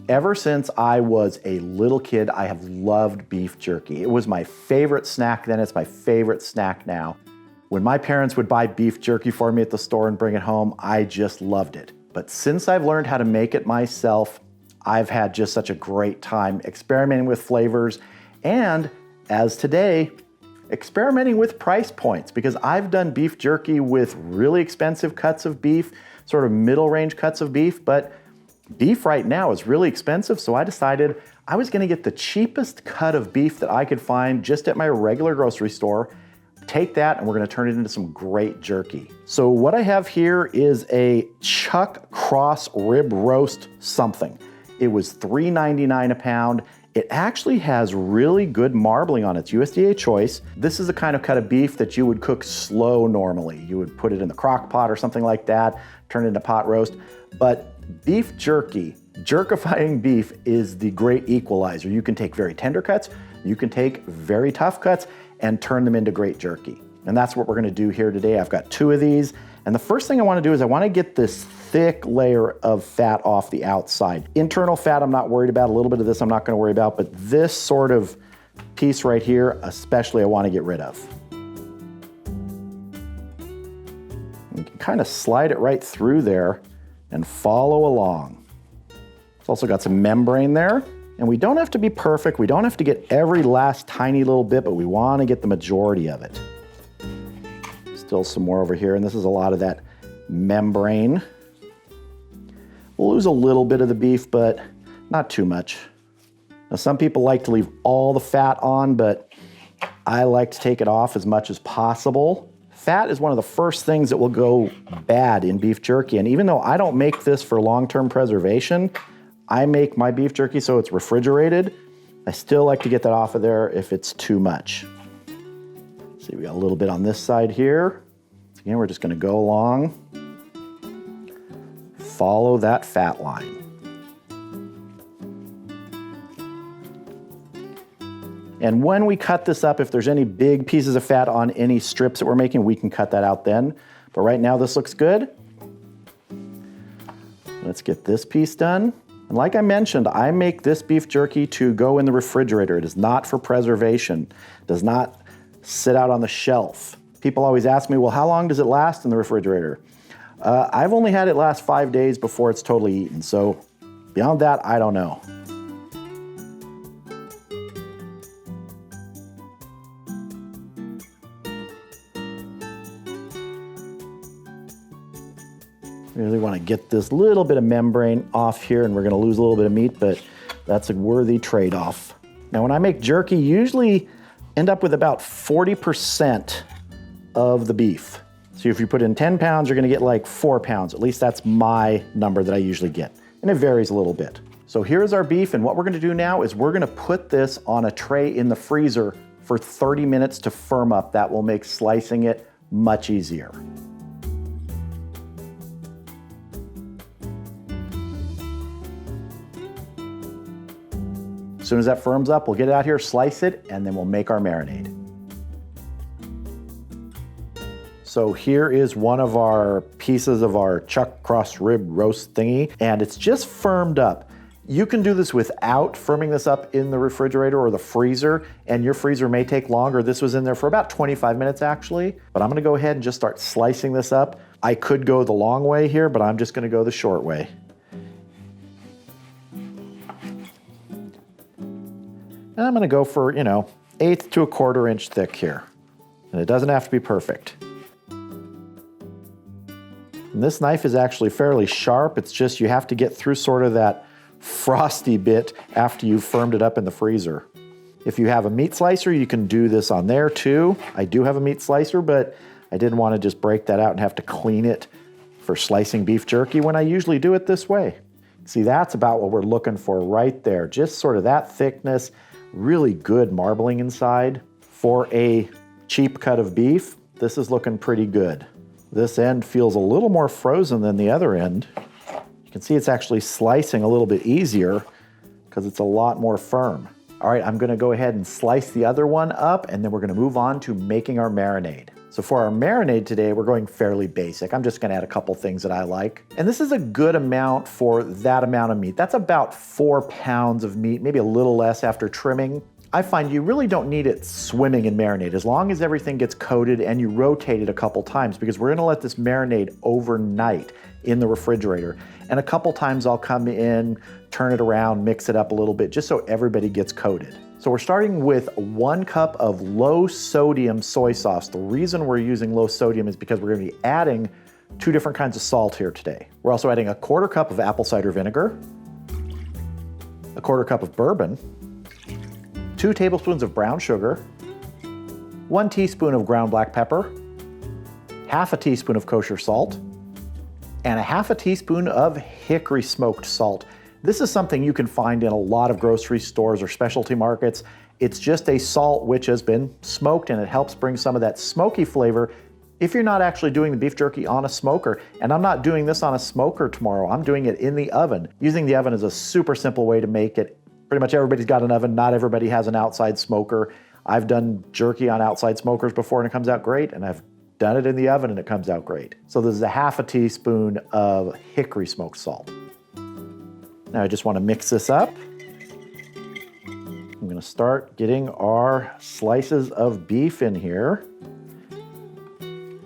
Ever since I was a little kid, I have loved beef jerky. It was my favorite snack then, it's my favorite snack now. When my parents would buy beef jerky for me at the store and bring it home, I just loved it. But since I've learned how to make it myself, I've had just such a great time experimenting with flavors and, as today, experimenting with price points, because I've done beef jerky with really expensive cuts of beef, sort of middle range cuts of beef, but beef right now is really expensive, so I decided I was gonna get the cheapest cut of beef that I could find just at my regular grocery store, take that, and we're gonna turn it into some great jerky. So what I have here is a chuck cross rib roast something. It was $3.99 a pound. It actually has really good marbling on it. It's USDA choice. This is the kind of cut of beef that you would cook slow normally. You would put it in the crock pot or something like that, turn it into pot roast. But beef jerky, jerkifying beef, is the great equalizer. You can take very tender cuts, you can take very tough cuts and turn them into great jerky. And that's what we're gonna do here today. I've got 2 of these. And the first thing I wanna do is I wanna get this thick layer of fat off the outside. Internal fat I'm not worried about. A little bit of this I'm not gonna worry about, but this sort of piece right here, especially, I wanna get rid of. You can kind of slide it right through there and follow along. It's also got some membrane there. And we don't have to be perfect. We don't have to get every last tiny little bit, but we wanna get the majority of it. Still some more over here, and this is a lot of that membrane. We'll lose a little bit of the beef, but not too much. Now, some people like to leave all the fat on, but I like to take it off as much as possible. Fat is one of the first things that will go bad in beef jerky, and even though I don't make this for long-term preservation, I make my beef jerky so it's refrigerated, I still like to get that off of there if it's too much. See, we got a little bit on this side here. Again, we're just gonna go along, follow that fat line. And when we cut this up, if there's any big pieces of fat on any strips that we're making, we can cut that out then. But right now this looks good. Let's get this piece done. And like I mentioned, I make this beef jerky to go in the refrigerator. It is not for preservation. It does not sit out on the shelf. People always ask me, well, how long does it last in the refrigerator? I've only had it last 5 days before it's totally eaten. So beyond that, I don't know. Really want to get this little bit of membrane off here, and we're going to lose a little bit of meat, but that's a worthy trade-off. Now, when I make jerky, usually end up with about 40% of the beef. So if you put in 10 pounds, you're going to get like 4 pounds. At least that's my number that I usually get, and it varies a little bit. So here's our beef, and what we're going to do now is we're going to put this on a tray in the freezer for 30 minutes to firm up. That will make slicing it much easier. As soon as that firms up, we'll get it out here, slice it, and then we'll make our marinade. So here is one of our pieces of our chuck cross rib roast thingy, and it's just firmed up. You can do this without firming this up in the refrigerator or the freezer, and your freezer may take longer. This was in there for about 25 minutes actually, but I'm gonna go ahead and just start slicing this up. I could go the long way here, but I'm just gonna go the short way. And I'm gonna go for, 1/8 to 1/4 inch thick here. And it doesn't have to be perfect. And this knife is actually fairly sharp. It's just you have to get through sort of that frosty bit after you've firmed it up in the freezer. If you have a meat slicer, you can do this on there too. I do have a meat slicer, but I didn't want to just break that out and have to clean it for slicing beef jerky when I usually do it this way. See, that's about what we're looking for right there. Just sort of that thickness. Really good marbling inside. For a cheap cut of beef, this is looking pretty good. This end feels a little more frozen than the other end. You can see it's actually slicing a little bit easier because it's a lot more firm. All right, I'm gonna go ahead and slice the other one up, and then we're gonna move on to making our marinade. So for our marinade today, we're going fairly basic. I'm just gonna add a couple things that I like. And this is a good amount for that amount of meat. That's about 4 pounds of meat, maybe a little less after trimming. I find you really don't need it swimming in marinade as long as everything gets coated and you rotate it a couple times, because we're gonna let this marinade overnight in the refrigerator. And a couple times I'll come in, turn it around, mix it up a little bit, just so everybody gets coated. So we're starting with 1 cup of low sodium soy sauce. The reason we're using low sodium is because we're gonna be adding 2 different kinds of salt here today. We're also adding a 1/4 cup of apple cider vinegar, a 1/4 cup of bourbon, 2 tablespoons of brown sugar, 1 teaspoon of ground black pepper, 1/2 teaspoon of kosher salt, and 1/2 teaspoon of hickory smoked salt. This is something you can find in a lot of grocery stores or specialty markets. It's just a salt which has been smoked, and it helps bring some of that smoky flavor if you're not actually doing the beef jerky on a smoker. And I'm not doing this on a smoker tomorrow, I'm doing it in the oven. Using the oven is a super simple way to make it. Pretty much everybody's got an oven, not everybody has an outside smoker. I've done jerky on outside smokers before and it comes out great, and I've done it in the oven and it comes out great. So this is 1/2 teaspoon of hickory smoked salt. Now I just want to mix this up. I'm going to start getting our slices of beef in here. And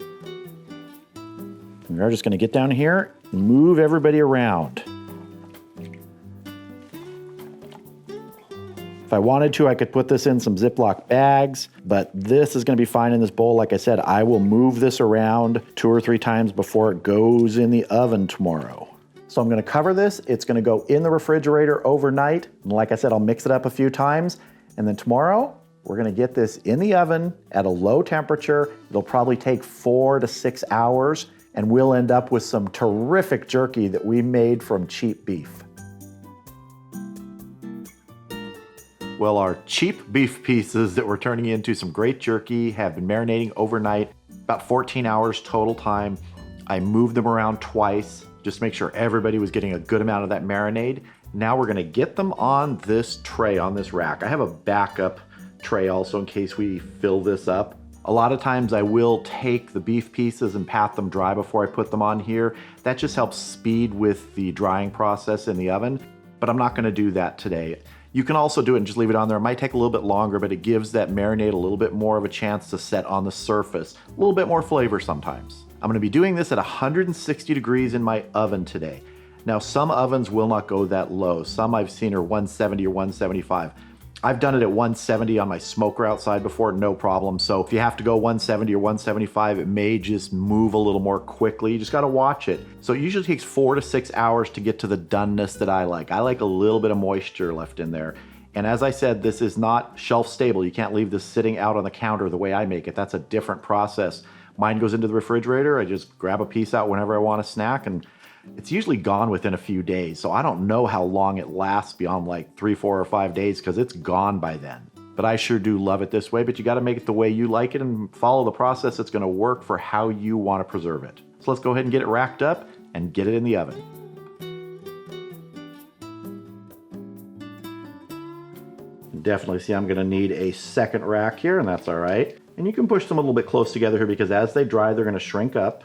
we're just going to get down here and move everybody around. If I wanted to, I could put this in some Ziploc bags, but this is going to be fine in this bowl. Like I said, I will move this around 2 or 3 times before it goes in the oven tomorrow. So I'm gonna cover this. It's gonna go in the refrigerator overnight. And like I said, I'll mix it up a few times. And then tomorrow, we're gonna get this in the oven at a low temperature. It'll probably take 4 to 6 hours, and we'll end up with some terrific jerky that we made from cheap beef. Well, our cheap beef pieces that we're turning into some great jerky have been marinating overnight, about 14 hours total time. I moved them around twice, just to make sure everybody was getting a good amount of that marinade. Now we're gonna get them on this tray, on this rack. I have a backup tray also in case we fill this up. A lot of times I will take the beef pieces and pat them dry before I put them on here. That just helps speed with the drying process in the oven, but I'm not gonna do that today. You can also do it and just leave it on there. It might take a little bit longer, but it gives that marinade a little bit more of a chance to set on the surface. A little bit more flavor sometimes. I'm gonna be doing this at 160 degrees in my oven today. Now, some ovens will not go that low. Some I've seen are 170 or 175. I've done it at 170 on my smoker outside before, no problem. So if you have to go 170 or 175, it may just move a little more quickly. You just gotta watch it. So it usually takes 4 to 6 hours to get to the doneness that I like. I like a little bit of moisture left in there. And as I said, this is not shelf stable. You can't leave this sitting out on the counter the way I make it. That's a different process. Mine goes into the refrigerator. I just grab a piece out whenever I want a snack, and it's usually gone within a few days. So I don't know how long it lasts beyond like 3, 4, or 5 days because it's gone by then. But I sure do love it this way, but you got to make it the way you like it and follow the process that's going to work for how you want to preserve it. So let's go ahead and get it racked up and get it in the oven. Definitely see I'm going to need a second rack here, and that's all right. And you can push them a little bit close together here because as they dry, they're going to shrink up.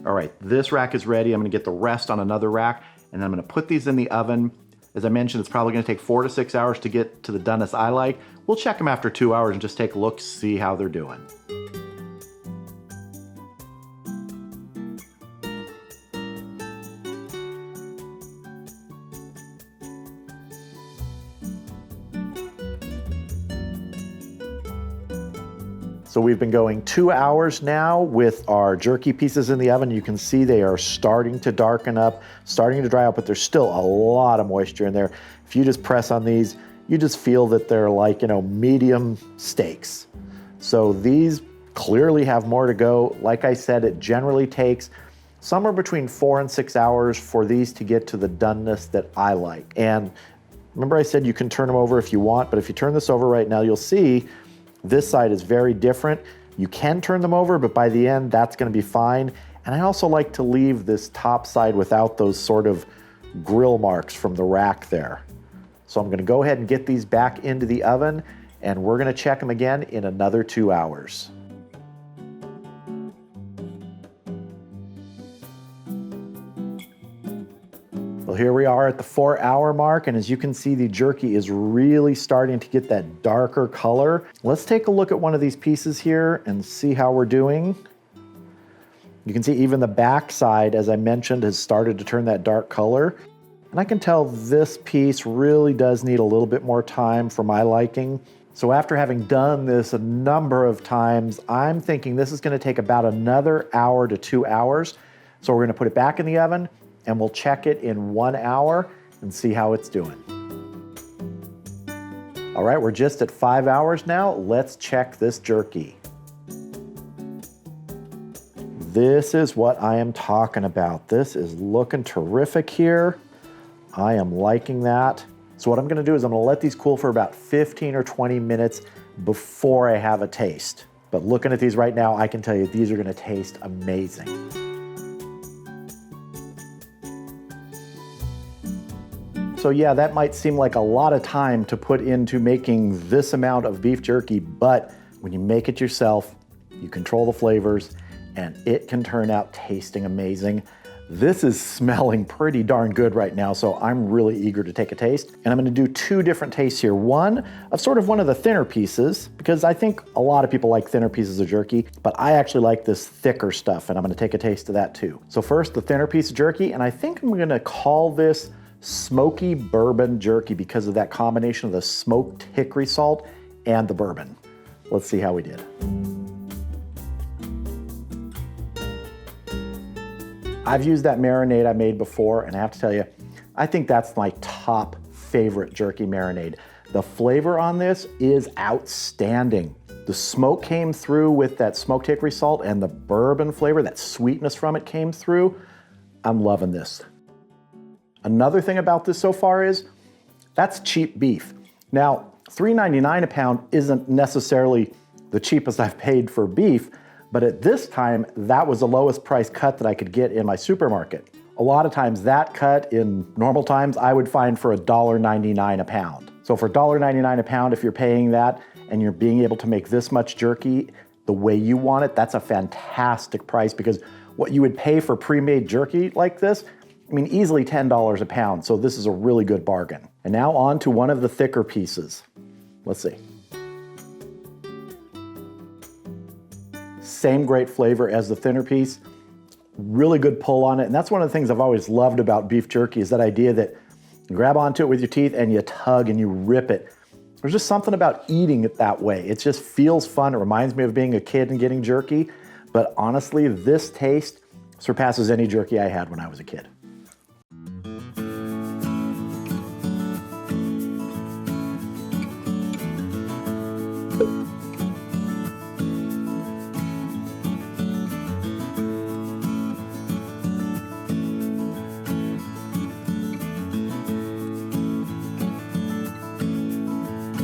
All right, this rack is ready. I'm going to get the rest on another rack, and then I'm going to put these in the oven. As I mentioned, it's probably going to take 4 to 6 hours to get to the doneness I like. We'll check them after 2 hours and just take a look, see how they're doing. So we've been going 2 hours now with our jerky pieces in the oven. You can see they are starting to darken up, starting to dry out, but there's still a lot of moisture in there. If you just press on these, you just feel that they're like, medium steaks. So these clearly have more to go. Like I said, it generally takes somewhere between 4 and 6 hours for these to get to the doneness that I like. And remember I said you can turn them over if you want, but if you turn this over right now, you'll see this side is very different. You can turn them over, but by the end, that's gonna be fine. And And I also like to leave this top side without those sort of grill marks from the rack there. So I'm gonna go ahead and get these back into the oven, and we're gonna check them again in another 2 hours. Well, here we are at the 4-hour mark, and as you can see, the jerky is really starting to get that darker color. Let's take a look at one of these pieces here and see how we're doing. You can see even the back side, as I mentioned, has started to turn that dark color. And I can tell this piece really does need a little bit more time for my liking. So after having done this a number of times, I'm thinking this is gonna take about another hour to 2 hours. So we're gonna put it back in the oven, and we'll check it in 1 hour and see how it's doing. All right, we're just at 5 hours now. Let's check this jerky. This is what I am talking about. This is looking terrific here. I am liking that. So what I'm gonna do is I'm gonna let these cool for about 15 or 20 minutes before I have a taste. But looking at these right now, I can tell you these are gonna taste amazing. So yeah, that might seem like a lot of time to put into making this amount of beef jerky, but when you make it yourself, you control the flavors, and it can turn out tasting amazing. This is smelling pretty darn good right now, so I'm really eager to take a taste. And I'm gonna do 2 different tastes here. One of sort of one of the thinner pieces, because I think a lot of people like thinner pieces of jerky, but I actually like this thicker stuff, and I'm gonna take a taste of that too. So first, the thinner piece of jerky, and I think I'm gonna call this Smoky Bourbon Jerky because of that combination of the smoked hickory salt and the bourbon. Let's see how we did. I've used that marinade I made before, and I have to tell you, I think that's my top favorite jerky marinade. The flavor on this is outstanding. The smoke came through with that smoked hickory salt, and the bourbon flavor, that sweetness from it came through. I'm loving this. Another thing about this so far is, that's cheap beef. Now, $3.99 a pound isn't necessarily the cheapest I've paid for beef, but at this time, that was the lowest price cut that I could get in my supermarket. A lot of times that cut in normal times, I would find for $1.99 a pound. So for $1.99 a pound, if you're paying that and you're being able to make this much jerky the way you want it, that's a fantastic price, because what you would pay for pre-made jerky like this, I mean, easily $10 a pound, so this is a really good bargain. And now on to one of the thicker pieces. Let's see. Same great flavor as the thinner piece, really good pull on it, and that's one of the things I've always loved about beef jerky, is that idea that you grab onto it with your teeth and you tug and you rip it. There's just something about eating it that way. It just feels fun. It reminds me of being a kid and getting jerky, but honestly, this taste surpasses any jerky I had when I was a kid.